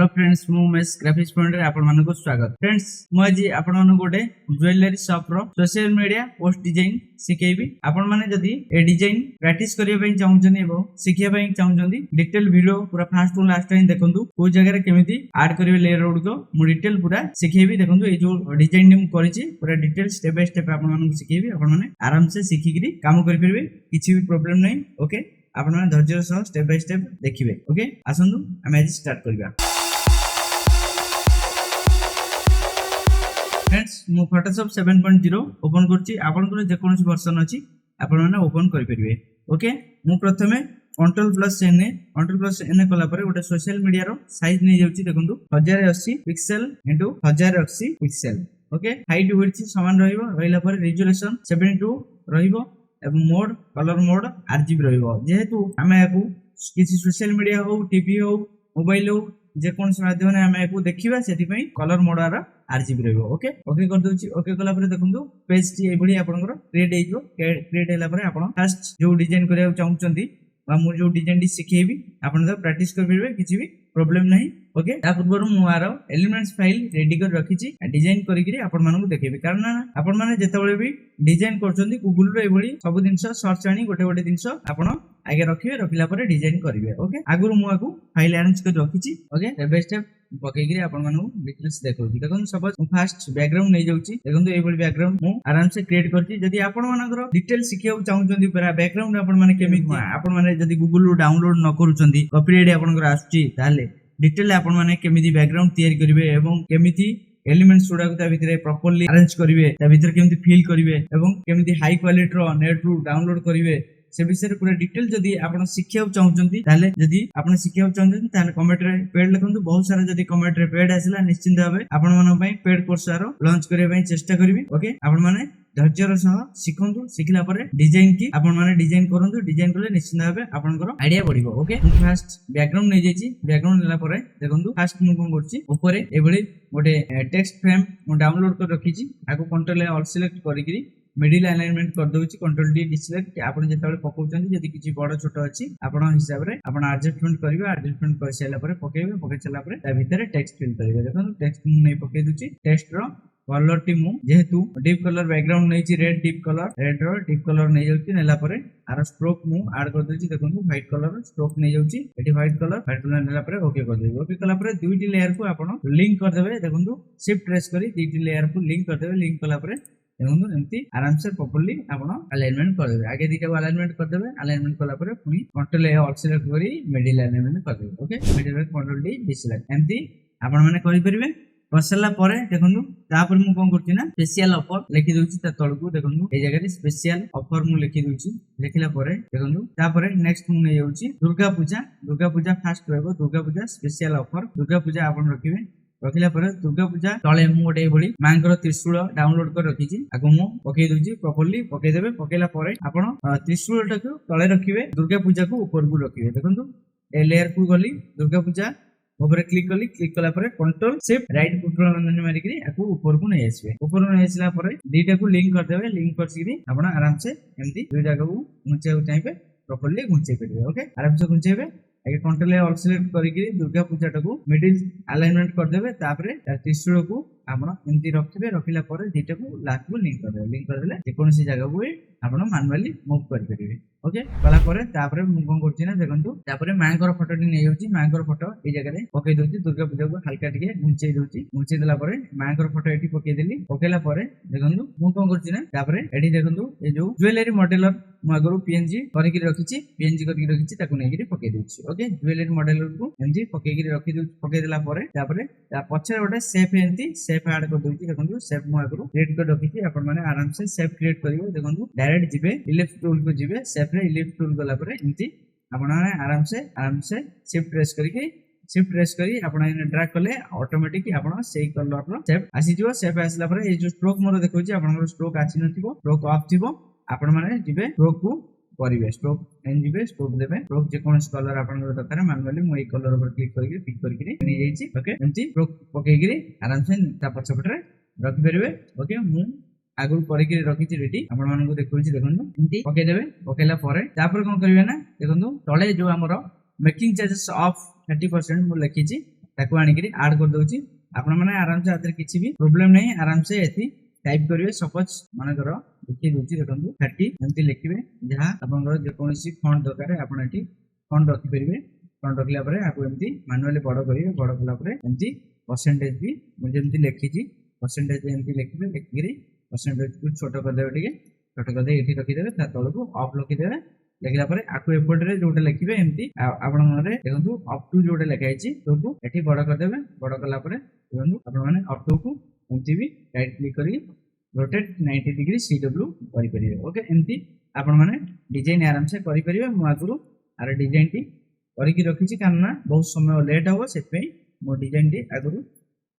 Hello friends मु Umesh graphics point रे आपण मानको स्वागत। फ्रेंड्स मु आज आपण मानको गोटे ज्वेलरी शॉप रो सोशल मीडिया पोस्ट डिजाइन सिखेबी। आपण माने जदी ए डिजाइन प्रैक्टिस करिया पई चाहउछन एवं सिखिया पई चाहउछन डिटेल वीडियो पूरा फास्ट टू लास्ट टाइम देखंतु को जगह रे केमिति ऐड करिवे लेयर रोड को मु डिटेल पूरा सिखेबी। देखंतु ए जो डिजाइन ने मु करिछि पूरा डिटेल स्टेप बाय स्टेप आपण मानको सिखेबी। आपण माने आराम से सिखि गिरी काम करि परबे, किछि भी प्रॉब्लम नै। ओके आपण माने धैर्य सह स्टेप बाय स्टेप देखिबे। ओके आसंतु हम आज स्टार्ट करबा। फ्रेंड्स मु फोटोशॉप 7.0 ओपन करछि। आपन को जे कोनसी वर्जन अछि आपन माने ओपन करि परिबे। ओके मु प्रथमे Ctrl+N कला परे गोटे सोशल मीडिया रो साइज नै जाउछि। देखंतु 1080 pixel * 1080 pixel. Okay height width समान रहइबो। रहइला परे रिजोल्यूशन 72 रहइबो एवं मोड कलर मोड RGB रहइबो। जेहेतु हमें याकू किसी सोशल मीडिया हो, टीवी हो, मोबाइल हो, जे कोन से माध्यम ने हमें याकू देखिबा सेति पई कलर मोड आरा RGB रहइबो। ओके ओके कर दोछि। ओके कला परे देखंतु पेज टी एबडी आपनकर क्रिएट हेइबो। क्रिएट हैला परे आपण फर्स्ट जो डिजाइन करिया चाहउचंती बा मु जो डिजाइन डी सिखेबी आपण तो प्रैक्टिस कर परबे, किछि भी प्रॉब्लम नाही। ओके ता पूर्व मु आरो एलिमेंट्स फाइल रेडी कर रखिछि। डिजाइन करिकरी आपण मानकु देखेबी। कारण आपण माने जेतेबेले भी डिजाइन करचंती गूगल रे एबडी सब दिनस सर्च आनी गोटे गोटे दिनस आपण आगे रखिबे। रखिला परे डिजाइन करिवे। ओके आगुर मु आकु फाइल अरेंज कर रखिछि। ओके स्टेप बाय स्टेप पकेगिरी आपण मानकु डिटेल्स देखौछि। देखन सपोज फर्स्ट बैकग्राउंड नै जाउछि। देखंतु एबडी बैकग्राउंड मु आराम से क्रिएट करछि। जदि आपण मानकर डिटेल सिखिया चाहउचंती पूरा बैकग्राउंड आपण माने केमिति आपण माने जदि गूगल रो डाउनलोड न करूचंती कॉपीराइट आपनकर आछी ताले डिटेल आपण माने केमिति बैकग्राउंड तैयार करिवे एवं केमिति एलिमेंट्स गुडा ता भितरे प्रॉपर्ली अरेंज करिवे, ता भितरे केमिति फिल करिवे एवं केमिति हाई क्वालिटी रो नेट रू डाउनलोड करिवे से विषय पूरा डिटेल जदि आपण सिखिया चाहउचंती ताले जदि आपण सिखिया चाहउचंती ताले कमेंट रे पेड लिखंतु। बहुत सारा जदि कमेंट रे पेड आसिला निश्चित भाबे आपण मन पई पेड कोर्स आरो लॉन्च करिया पई चेष्टा करबी। ओके आपण माने धैर्यर सह शिखंतु। शिखला परे डिजाइन की आपण माने डिजाइन करंतु। डिजाइन करले निश्चित भाबे आपनकर आईडिया बढ़िबो। ओके फर्स्ट बैकग्राउंड नै जेछि। बैकग्राउंड लेला परे देखंतु फर्स्ट मु कोन करछि ऊपरे एबडी गोटे टेक्स्ट फ्रेम मु डाउनलोड कर रखिछि। आको कंट्रोल ऑल सिलेक्ट करिकरी मिडिल अलाइनमेंट कर दोछि। कंट्रोल डी डिसिलेक्ट आपण जेताबेले पकोउचंती जदि किछि बड़ छोट अछि आपण हिसाब रे आपण एडजस्टमेंट करिवे। एडजस्टमेंट कर साइला परे पकेबे। पके चला परे ता भीतर टेक्स्ट फिल करिवे। देखंतु टेक्स्ट मु नै पके दोछि। टेक्स्ट रो कलर टी मु जेहेतु डीप कलर बैकग्राउंड नै छि रेड डीप कलर, रेड रो डीप कलर नै जाउछि। नेला परे आर स्ट्रोक मु ऐड कर दोछि। देखंतु व्हाइट कलर स्ट्रोक नै जाउछि। एटी व्हाइट कलर नेला परे ओके कर देबे। ओके कला परे दुईटी लेयर को आपण लिंक कर देबे। देखंतु शिफ्ट प्रेस करी दुईटी लेयर को लिंक कर देबे। लिंक कला परे देखंतु एम्ति आराम से प्रॉपर्ली आपण अलाइनमेंट कर देबे। आगे दीटा अलाइनमेंट कर देबे। अलाइनमेंट कला परे पुनी कंट्रोल ए ऑल सिलेक्ट करी मिडिल अलाइनमेंट कर देबे। ओके मिडिल रे कंट्रोल डी डिसलेक्ट एम्ति आपण माने करि परिबे। करसला परे देखंतु तापर मु कोन करछि ना स्पेशल ऑफर लिखि दोछि। ता तळकु देखंतु ए जगह रे स्पेशल ऑफर मु लिखि दोछि। लिखिला परे देखंतु तापर नेक्स्ट मु नै जाउछि दुर्गा पूजा। दुर्गा पूजा फर्स्ट रहबो। दुर्गा पूजा स्पेशल ऑफर दुर्गा पूजा आपण रखिबे। रखिला परे दुर्गा पूजा तळे मु गोटे बडी मांकर त्रिशूल डाउनलोड कर रखिछि। आगु मु पके दोछि प्रॉपर्ली पके देबे। पकेला परे आपण त्रिशूल टाको तळे रखिबे। दुर्गा पूजा को ऊपर को रखिबे। देखंतु ए लेयर को गली दुर्गा पूजा ऊपर क्लिक कली। क्लिक कला परे कंट्रोल शिफ्ट राइट बटन बंधन मारी करी आको ऊपर को नै आसीबे। ऊपर को नै आसिला परे दीटा को लिंक कर देबे। लिंक करसिरी आपण आराम से एम्ति दुई जागा को गुंचे चाहिबे प्रॉपर्ली गुंचे परिबे। ओके आराम से गुंचेबे। आगे control all select करिकरी Durga Puja टाको मिडिल अलाइनमेंट कर देबे। तापरे त्रिशूल को आपण एम्ति रखिबे। रखिला परे दीटा को लास्ट को लिंक कर देबे। लिंक कर देले जे कोनसी जागा को आपण मैनुअली मूव कर परिबे। ओके कला परे तापरे मु कोन करछि ना देखंतु तापरे मांकर फोटो टी नै होछि। मांकर फोटो ए जगह रे पके दोछि। दुर्गा पूजा को हल्का टिके गुंचै दोछि। गुंचै देला परे मांकर फोटो एठी पके देली। पकेला परे देखंतु मु कोन करछि ना तापरे एठी देखंतु ए जो ज्वेलरी मॉडलर मु आगरो पीएनजी करिकि रखिछि। पीएनजी करिकि रखिछि ताको नेगिरि पके दोछि। ओके ज्वेलरी मॉडलर को एमजी पकेकि रखि दोछि। पके देला परे तापरे ता पछे गोटे शेप एंती शेप ऐड कर दोछि। देखंतु शेप मु आगरो क्रिएट कर रखिछि। आपण माने आराम से शेप क्रिएट करिवे। देखंतु डायरेक्ट जिबे इलिप्स टूल को जिबे। शेप रे इलिप्स टूल गला परे एमती आपण माने आराम से शिफ्ट प्रेस करी आपण इन ड्रैग करले ऑटोमेटिक आपण सेही कलर रो शेप आसी जिवो। शेप आसला परे ए जो स्ट्रोक मोर देखौछि आपण स्ट्रोक आसी नथिबो। स्ट्रोक ऑफ थिबो। आपण माने जिबे स्ट्रोक को करिवे। स्ट्रोक एन जिबे स्ट्रोक देबे। स्ट्रोक जे कोन कलर आपण दरकार मैनुअली मु ए कलर पर क्लिक करिके पिक करके नै जाईछि। ओके एमती स्ट्रोक पकेगिरी आराम से ता पछ पटरे रखि परिबे। ओके मु आगु करिके रखिछि रेडी। आपण मानको देखौछि देखंतु एमती पके देबे। पकेला परे तापर कोन करिवे ना देखंतु तळे जो हमरो मेकिंग चार्जेस ऑफ 30% मु लिखिछि ताको आनिकरी ऐड कर दउची आपण माने आराम से आदर किछि भी प्रॉब्लम नहीं आराम से एथि टाइप करिवे सपोज माने करो लिखि दउची देखंतु 30 एंती लिखिबे जहा आपनकर जे कोनसी फॉन्ट दरकार आपण एठी फॉन्ट रखि परिबे फॉन्ट रखला परे आको एंती मैनुअली बड़ करिवे बड़ कला परे एंती परसेंटेज भी मु जेंती लिखिची परसेंटेज एंती लिखिबे लिखिरी परसेंटेज को छोट कर देबे टिके छोट कर दे एठी रखि देबे ता तळको ऑफ लिखि देबे लिखला परे आको एपट रे जोटा लिखिबे एंती आपण माने देखंतु अप टू जोटा लिखाइची तो एठी बड़ कर देबे बड़ कला परे देखंतु आपण माने अप टू को एंती भी राइट क्लिक करी रोटेट 90 डिग्री CW करि परिबे ओके एंती आपण माने डिजाइन आराम से करि परिबे मु आगुरु आर डिजाइन टी करि कि रखिची कारणा बहुत समय लेट हो सेतपे मो डिजाइन टी आगुरु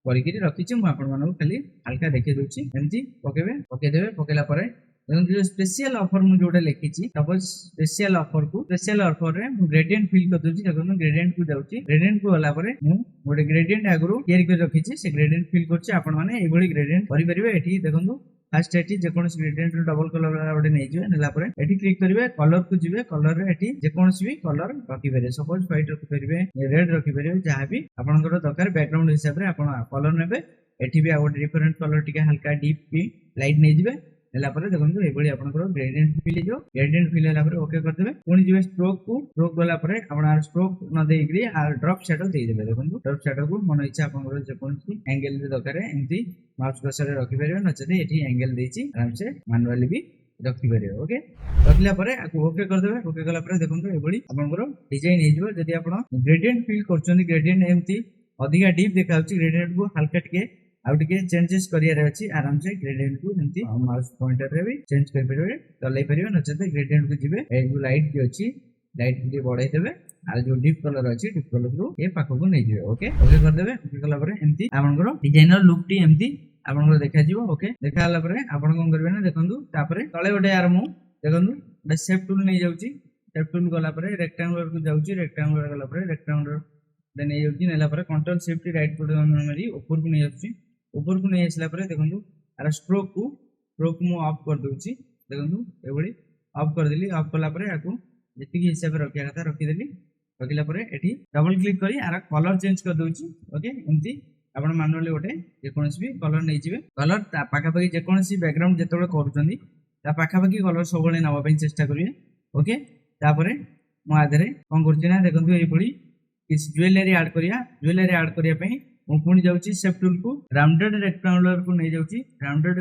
करि कि रखिची मु आपण माने खाली हल्का देखि दोची एंती पके देबे पकेला परे जो स्पेशल ऑफर मु जोटा लिखिची सपोज स्पेशल ऑफर रे मु ग्रेडियंट फिल कर दोची देखो ग्रेडियंट को जाउची ग्रेडियंट को होला परे मु गोटे ग्रेडियंट आगुरु तयारी कर रखिची से ग्रेडियंट फिल करची आपण माने एभली ग्रेडियंट करि परिबे एठी देखो फर्स्ट एठी जे कोनस ग्रेडियंट डबल कलर वाला गोटे नै जिवे नेला परे एठी क्लिक करिवे कलर को जिवे कलर रे एठी जे कोनस भी कलर रखि परिबे सपोज व्हाइट रखि परिबे रेड रखि परिबे जहा भी आपनकर दरकार बैकग्राउंड हिसाब रे आपण कलर नेबे एठी भी आ गोटे डिफरेंट कलर टिके हल्का डीप भी लाइट नै जिवे नेला परे देखंतु एबोली आपनकर ग्रेडियंट फिल जो ग्रेडियंट फिल होला परे ओके कर देबे पुनी जिवे स्ट्रोक गला परे आपण स्ट्रोक न देइग्री आ ड्रॉप शैडो दे देबे देखंतु ड्रॉप शैडो को मन इच्छा आपनकर जे कोनसी एंगल रे दरकार एंती माउस कर्सर रे रखि परिबे नचते एठी एंगल देछि आराम से मैनुअली भी रखि परिबे ओके रखला परे आको ओके कर देबे ओके गला परे देखंतु एबोली आपनकर डिजाइन हे जिवो जदी आपण ग्रेडियंट फिल करछन ग्रेडियंट एंती अधिका डीप देखाउची ग्रेडियंट को हल्का टिके आउ टिके चेंजेस करिया रे अछि आराम से ग्रेडियंट को जेंती माउस पॉइंटर रे भी चेंज कर परिबे चलै परिबे नचते ग्रेडियंट को जिवे ए जो लाइट जे अछि लाइट के बढ़ाई देबे आ जो डीप कलर अछि डीप कलर को ए पाखो को नै जिवे ओके ओके कर देबे ओके कला परे एंती आपनकर डिजाइनर लुक टी एंती आपनकर देखा जिवो ओके देखा हला परे आपन कोन करबे ना देखंतु तापरे तळे ओटे यार मु देखंतु द शेप टूल नै जाउची शेप टूल गला परे रेक्टेंगुलर को जाउची रेक्टेंगुलर गला परे रेक्टेंगुलर दे नै जाउची नेला परे कंट्रोल शिफ्ट राइट बटन मारी ऊपर को नै जाउची ऊपर को नहीं आसला परे देखंतु आर स्ट्रोक मु ऑफ कर दोची देखंतु एबोली ऑफ कर देली ऑफ कला परे आकु जति की हिसाब रे रखिया कथा रखि देली रखिला परे एठी डबल क्लिक करी आर कलर चेंज कर दोची ओके एंती आपण मैनुअली ओटे जे कोनसी भी कलर नै जिवे कलर ता पाखा पाखी जे कोनसी बैकग्राउंड जेतोले करूचंदी ता पाखा पाखी कलर सबले नवा पई चेष्टा करिवे ओके तापरे मु आधरे कोन करछि ना देखंतु एबोली किस ज्वेलरी ऐड करिया पई मु पुणी जाउची शेप टूल को राउंडेड रेक्टेंगुलर को नै जाउची राउंडेड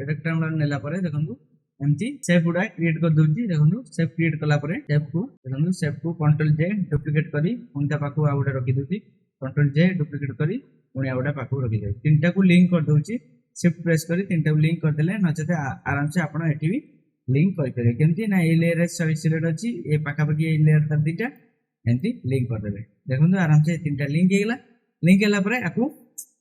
रेक्टेंगुलर नेला परे देखंतु एमती शेप उडा क्रिएट कर दोची देखंतु शेप क्रिएट कला परे शेप को कंट्रोल जे डुप्लीकेट करी पुणी ता पाखो आउडा रखि दोची कंट्रोल जे डुप्लीकेट करी पुणी आउडा पाखो रखि दे तीनटा को लिंक कर दोची शिफ्ट प्रेस करी तीनटा को लिंक कर देले नचते आराम से आपण एठी भी लिंक करि करे केमती ना ए लेयर सिलेक्ट अछि ए पाखा पाखी ए लेयर त दिटा एमती लिंक कर देबे देखंतु आराम से तीनटा लिंक हेगला लिंक हैला परे आकु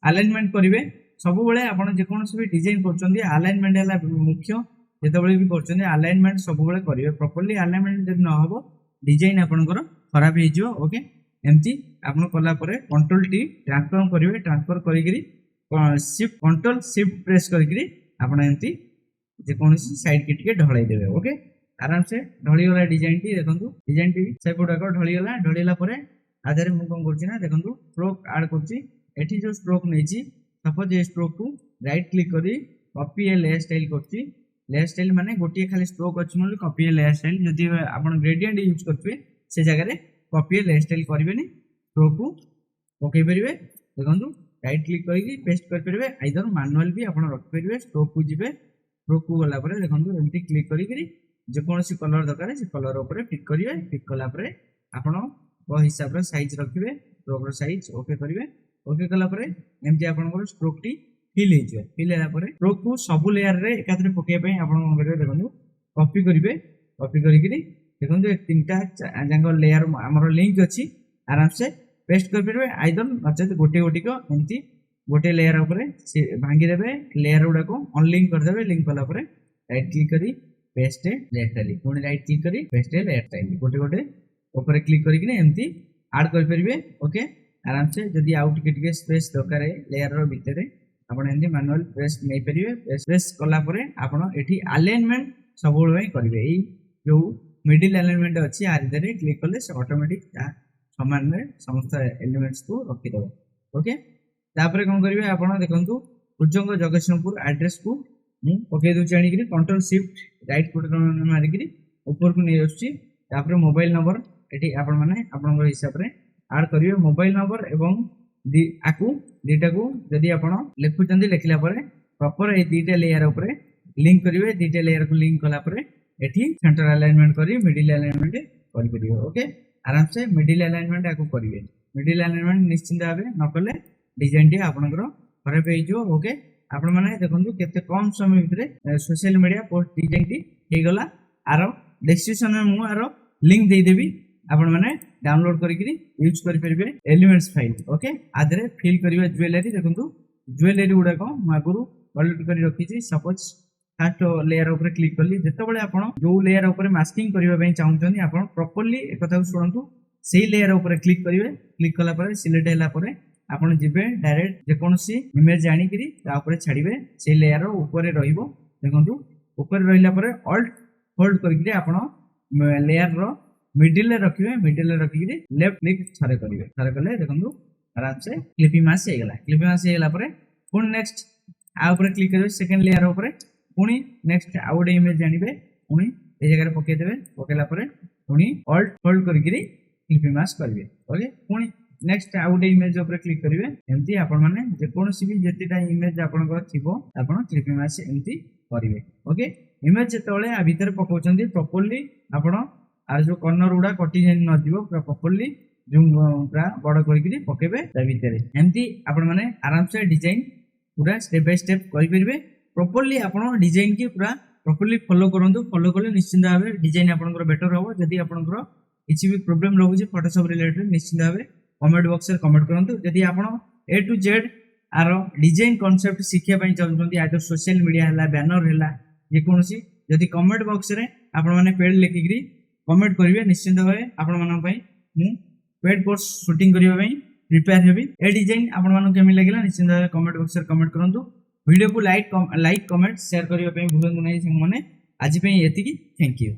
अलाइनमेंट करिवे सब बेले आपण जे कोनस भी डिजाइन करचंदी अलाइनमेंट हैला मुख्य जेते बेले भी करचंदी अलाइनमेंट सब बेले करिवे प्रॉपर्ली अलाइनमेंट जे न होबो डिजाइन आपनकर खराब हे जिवो ओके एमती आपण कला परे कंट्रोल टी ट्रांसफर करिवे ट्रांसफर करिगिरी शिफ्ट कंट्रोल शिफ्ट प्रेस करिगिरी आपण एमती जे कोनस साइड के टिके ढळाई देबे ओके आराम से ढळी वाला डिजाइन टी देखंतु डिजाइन टी सेपुडा को ढळीला परे आधारे मु कोन करछि ना देखंतु स्ट्रोक ऐड करछि एठी जो स्ट्रोक नैछि सपोज ए स्ट्रोक को राइट क्लिक करी कॉपी ए लेयर स्टाइल करछि लेयर स्टाइल माने गोटिए खाली स्ट्रोक अछि मतलब कॉपी ए लेयर स्टाइल जदि आपण ग्रेडियंट यूज करबे से जगह रे कॉपी ए लेयर स्टाइल करबेनी स्ट्रोक को ओके परिबे देखंतु राइट क्लिक करी पेस्ट कर परिबे आइदर मैनुअल भी आपण रख परिबे स्ट्रोक को जिबे स्ट्रोक को गला परे देखंतु एमती क्लिक करी जे कोनसी कलर दरकार से कलर ऊपर क्लिक करिवे क्लिक कला परे आपण वो हिसाब रे साइज रखिबे स्ट्रोक रो साइज ओके करिवे ओके कला परे एमती आपन स्ट्रोक टी फिल हे जे फिल हैला परे स्ट्रोक को सब लेयर रे एकाथरे पके पई आपन कोन करिवे देखंतु कॉपी करिवे कॉपी करिकरी देखंतु तीनटा जंग लेयर हमर लिंक अछि आराम से पेस्ट कर परबे आइदर नचेत गोटे गोटी को एमती गोटे लेयर ऊपर भांगी देबे लेयर उडा को अनलिंक कर देबे लिंक कला परे राइट क्लिक करी पेस्ट लेयर टाइल पुनी राइट क्लिक करी पेस्ट लेयर टाइल गोटे गोटे ऊपर क्लिक करिकने एमती ऐड कर परिबे ओके आराम से जदी आउ टिके स्पेस दरकार लेयर रो भितरे आपण एंदी मैनुअल प्रेस नै परिबे प्रेस कला परे आपण एठी अलाइनमेंट सब बेले करिवे एई जो मिडिल अलाइनमेंट अछि आर इधरे क्लिक करले से ऑटोमेटिक समान में समस्त एलिमेंट्स को रखि दो ओके तापर कौन करेंगे आपण देखंतु कुजंग जगतसिंहपुर एड्रेस को मु पकई दूची आनिकरी कंट्रोल शिफ्ट राइट बटन मारिकरी ऊपर को नहीं आसुची तापर मोबाइल नंबर एठी आपण माने आपनकर हिसाब रे ऐड करिवे मोबाइल नंबर एवं आकु दीटा को जदी आपण लिखुचंदी लिखला परे प्रॉपर ए दीटा लेयर ऊपर लिंक करिवे दीटा लेयर को लिंक कला परे एठी सेंटर अलाइनमेंट करी मिडिल अलाइनमेंट करि परिवे ओके आराम से मिडिल अलाइनमेंट आकु करिवे मिडिल अलाइनमेंट निश्चित भाबे न कले डिजाइन टी आपनकर खराब हे जो ओके आपण माने देखंतु केते कम समय भितरे सोशल मीडिया पोस्ट डिजाइन टी हे गला आरो डिस्क्रिप्शन में मु आरो लिंक दे देबी आपण माने डाउनलोड करिकरी यूज करि परिबे एलिमेंट्स फाइल ओके आदरे फिल करिवे ज्वेलरी देखंतु ज्वेलरी गुडा को मागुरु कलेक्ट करि रखी छी सपोज फर्स्ट लेयर ऊपर क्लिक करली जेते बळे आपण जो लेयर ऊपर मास्किंग करिवा पई चाहुचनी आपण प्रॉपर्ली एक कथा सुनंतु सेही लेयर ऊपर क्लिक करिवे क्लिक कला परे सिलेक्ट हैला परे आपण जिबे डायरेक्ट जे कोनसी इमेज आनी करी ता ऊपर छाड़ीबे से लेयर ऊपर रहिबो देखंतु ऊपर रहिला परे ऑल्ट होल्ड करिकरी आपण लेयर रो मिडिल रे रखिबे मिडिल रे रखिकरी लेफ्ट क्लिक छरे करिवे छरे करले देखंतु आराम से क्लिपिंग मास हे गेला क्लिपिंग मास हे गेला परे पुन नेक्स्ट आ ऊपर क्लिक करिवे सेकंड लेयर ऊपर पुनी नेक्स्ट आउट इमेज जानिबे पुनी ए जगह रे पके देबे पकेला परे पुनी ऑल्ट होल्ड करिकरी क्लिपिंग मास करिवे ओके पुनी नेक्स्ट आउट इमेज ऊपर क्लिक करिवे एमती आपण माने जे कोनसी भी जेतिटा इमेज आपण को थिबो आपण क्लिपिंग मास एमती करिवे ओके इमेज जेतोले आ भीतर पकोचंदी प्रॉपर्ली आपण आर जो कॉर्नर उडा कटि जाय न दिबो प्रॉपर्ली जूम पूरा बड़ करिकरी पकेबे ता भीतर एमती आपण माने आराम से डिजाइन पूरा स्टेप बाय स्टेप करि परिबे प्रॉपर्ली आपण डिजाइन की पूरा प्रॉपर्ली फॉलो करंतु फॉलो करले निश्चित भाबे डिजाइन आपनकर बेटर होबो जदी आपनकर किछि भी प्रॉब्लम रहउछि फोटोशॉप रिलेटेड निश्चित भाबे कमेंट बॉक्स रे कमेंट करंतु जदी आपण ए टू जेड आरो डिजाइन कांसेप्ट शिखिया पई चाहउछंती आदर सोशल मीडिया हला बैनर हला जे कोनसी जदी कमेंट बॉक्स रे आपण माने पेड लिखिकरी कमेंट करिवे निश्चित भाबे आपण मानन पई मु पेड कोर्स शूटिंग करिवा पई प्रिपेयर हेबी ए डिजाइन आपण मानन केमि लागिला निश्चित भाबे कमेंट बॉक्स रे कमेंट करंतु वीडियो को लाइक कमेंट शेयर करिवा पई भूलंतु नै संग माने आज पई एतिकी थैंक यू।